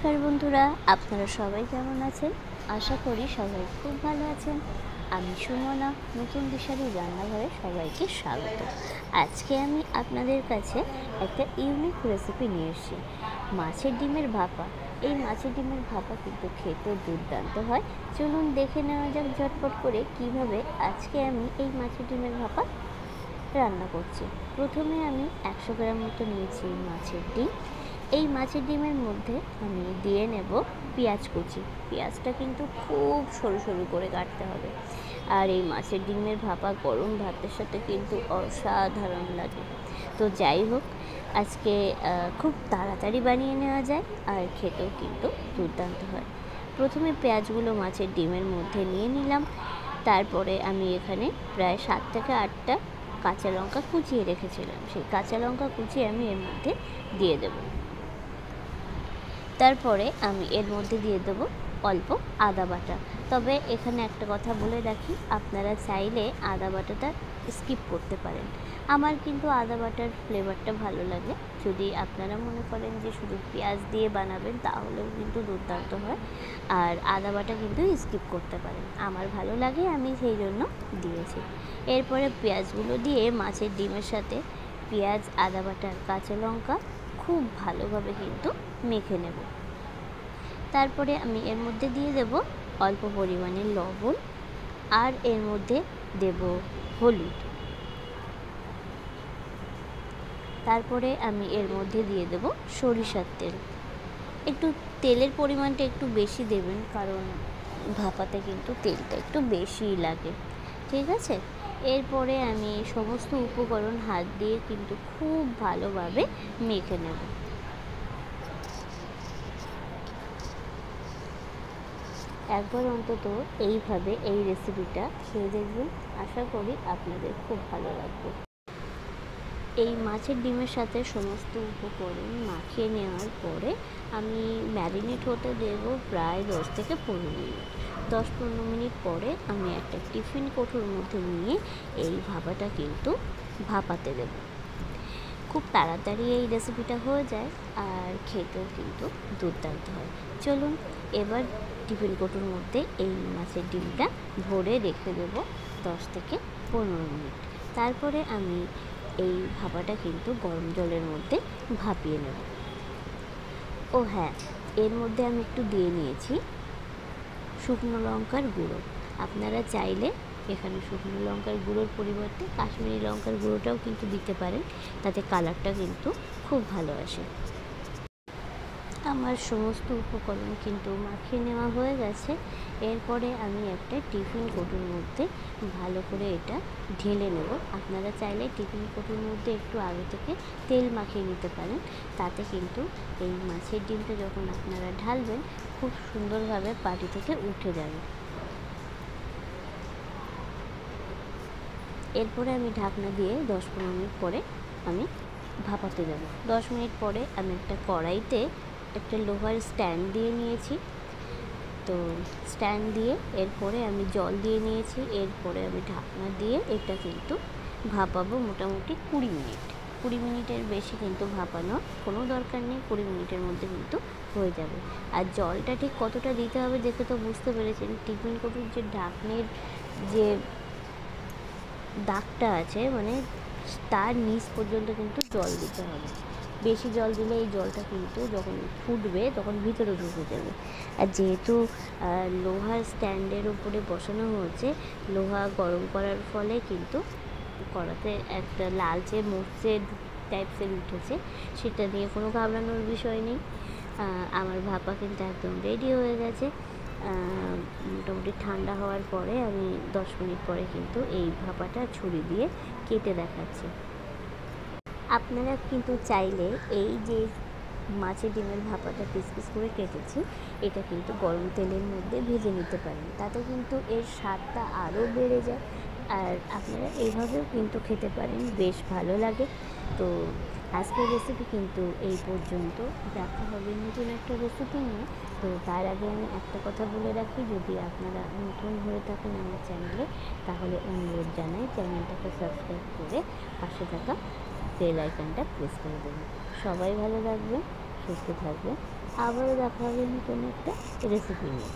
নমস্কার বন্ধুরা, আপনারা সবাই কেমন আছেন? আশা করি সবাই খুব ভালো আছেন। আমি সুমনা, নতুন দিশারি রান্নাঘরে সবাইকে স্বাগত। আজকে আমি আপনাদের কাছে একটা ইউনিক রেসিপি নিয়ে এসেছি, মাছের ডিমের ভাপা। এই মাছের ডিমের ভাপা কিন্তু খেতে দুর্দান্ত হয়। চলুন দেখে নেওয়া যাক ঝটপট করে কিভাবে আজকে আমি এই মাছের ডিমের ভাপা রান্না করছি। প্রথমে আমি 100 গ্রাম মতো নিয়েছি মাছের ডিম। এই মাছের ডিমের মধ্যে আমি দিয়ে নেব পেঁয়াজ কুচি। পেঁয়াজটা কিন্তু খুব সরু সরু করে কাটতে হবে। আর এই মাছের ডিমের ভাপা গরম ভাতের সাথে কিন্তু অসাধারণ লাগে। তো যাই হোক, আজকে খুব তাড়াতাড়ি বানিয়ে নেওয়া যায় আর খেতেও কিন্তু দুর্দান্ত হয়। প্রথমে পেঁয়াজগুলো মাছের ডিমের মধ্যে নিয়ে নিলাম। তারপরে আমি এখানে প্রায় 7 থেকে 8টা কাঁচা লঙ্কা কুচিয়ে রেখেছিলাম। সেই কাঁচা লঙ্কা কুচিয়ে আমি এর মধ্যে দিয়ে দেব। তারপরে আমি এর মধ্যে দিয়ে দেবো অল্প আদা বাটা। তবে এখানে একটা কথা বলে রাখি, আপনারা চাইলে আদা বাটাটা স্কিপ করতে পারেন। আমার কিন্তু আদা বাটার ফ্লেভারটা ভালো লাগে। যদি আপনারা মনে করেন যে শুধু পেঁয়াজ দিয়ে বানাবেন তাহলেও কিন্তু দুর্দান্ত হয়। আর আদা বাটা কিন্তু স্কিপ করতে পারেন, আমার ভালো লাগে, আমি সেই জন্য দিয়েছি। এরপরে পেঁয়াজগুলো দিয়ে মাছের ডিমের সাথে পেঁয়াজ, আদা বাটা আর কাঁচা লঙ্কা খুব ভালোভাবে কিন্তু মেখে নেব। তারপরে আমি এর মধ্যে দিয়ে দেব অল্প পরিমাণে লবণ আর এর মধ্যে দেব হলুদ। তারপরে আমি এর মধ্যে দিয়ে দেব সরিষার তেল। একটু তেলের পরিমাণটা একটু বেশি দেবেন, কারণ ভাপাতে কিন্তু তেলটা একটু বেশিই লাগে, ঠিক আছে? এরপরে আমি সমস্ত উপকরণ হাত দিয়ে কিন্তু খুব ভালোভাবে মেখে নেব। একবার অন্তত এইভাবে এই রেসিপিটা খেয়ে দেখবেন, আশা করি আপনাদের খুব ভালো লাগবে। এই মাছের ডিমের সাথে সমস্ত উপকরণ মাখিয়ে নেওয়ার পরে আমি ম্যারিনেট হতে দেব প্রায় 10 থেকে 15 মিনিট। 10-15 মিনিট পরে আমি একটা টিফিন কৌটোর মধ্যে নিয়ে এই ভাপাটা কিন্তু ভাপাতে দেব। খুব তাড়াতাড়ি এই রেসিপিটা হয়ে যায় আর খেতেও কিন্তু দুর্দান্ত হয়। চলুন এবার টিফিন কৌটোর মধ্যে এই মাছের ডিমটা ভরে রেখে দেবো 10 থেকে 15 মিনিট। তারপরে আমি এই ভাপাটা কিন্তু গরম জলের মধ্যে ভাপিয়ে নেব। ও হ্যাঁ, এর মধ্যে আমি একটু দিয়ে নিয়েছি শুকনো লঙ্কার গুঁড়ো। আপনারা চাইলে এখানে শুকনো লঙ্কার গুঁড়োর পরিবর্তে কাশ্মীরি লঙ্কার গুঁড়োটাও কিন্তু দিতে পারেন, তাতে কালারটা কিন্তু খুব ভালো আসে। আমার সমস্ত উপকরণ কিন্তু মাখিয়ে নেওয়া হয়ে গেছে। এরপরে আমি একটা টিফিন কৌটোর মধ্যে ভালো করে এটা ঢেলে নেব। আপনারা চাইলে টিফিন কৌটোর মধ্যে একটু আগে থেকে তেল মাখিয়ে নিতে পারেন, তাতে কিন্তু এই মাছের ডিমটা যখন আপনারা ঢালবেন খুব সুন্দরভাবে পাটি থেকে উঠে যাবে। এরপরে আমি ঢাকনা দিয়ে 10-15 মিনিট পরে আমি ভাপাতে দেব। 10 মিনিট পরে আমি একটা কড়াইতে একটা লোহার স্ট্যান্ড দিয়ে নিয়েছি। তো স্ট্যান্ড দিয়ে এরপরে আমি জল দিয়ে নিয়েছি। এরপরে আমি ঢাকনা দিয়ে এটা কিন্তু ভাপাবো মোটামুটি 20 মিনিট। 20 মিনিটের বেশি কিন্তু ভাপানোর কোনো দরকার নেই, 20 মিনিটের মধ্যে কিন্তু হয়ে যাবে। আর জলটা ঠিক কতটা দিতে হবে দেখে তো বুঝতে পেরেছেন। টিফিন কৌটোর যে ঢাকনের যে দাগটা আছে, মানে তার নিচ পর্যন্ত কিন্তু জল দিতে হবে। বেশি জল দিলে এই জলটা কিন্তু যখন ফুটবে তখন ভিতরে ঢুকে যাবে। আর যেহেতু লোহার স্ট্যান্ডের উপরে বসানো হয়েছে, লোহা গরম করার ফলে কিন্তু কড়াতে একটা লালচে মরচে টাইপসের উঠেছে, সেটা নিয়ে কোনো ঘাবড়ানোর বিষয় নেই। আমার ভাপা কিন্তু একদম রেডি হয়ে গেছে। মোটামুটি ঠান্ডা হওয়ার পরে আমি 10 মিনিট পরে কিন্তু এই ভাপাটা ছুরি দিয়ে কেটে দেখাচ্ছি। আপনারা কিন্তু চাইলে এই যে মাছের ডিমের ভাপাটা পিস পিস করে কেটেছি, এটা কিন্তু গরম তেলের মধ্যে ভেজে নিতে পারেন, তাতে কিন্তু এর স্বাদটা আরও বেড়ে যায়। আর আপনারা এইভাবেও কিন্তু খেতে পারেন, বেশ ভালো লাগে। তো আজকের রেসিপি কিন্তু এই পর্যন্ত, দেখা হবে নতুন একটা রেসিপি নিয়ে। তো তার আগে আমি একটা কথা বলে রাখি, যদি আপনারা নতুন হয়ে থাকেন আমার চ্যানেলে, তাহলে অনুরোধ জানাই চ্যানেলটাকে সাবস্ক্রাইব করে পাশে থাকা বেল আইকনটা প্রেস করে দেবেন। সবাই ভালো থাকবেন, সুস্থ থাকবেন। আবারও দেখা হবে নতুন একটা রেসিপি নিয়ে।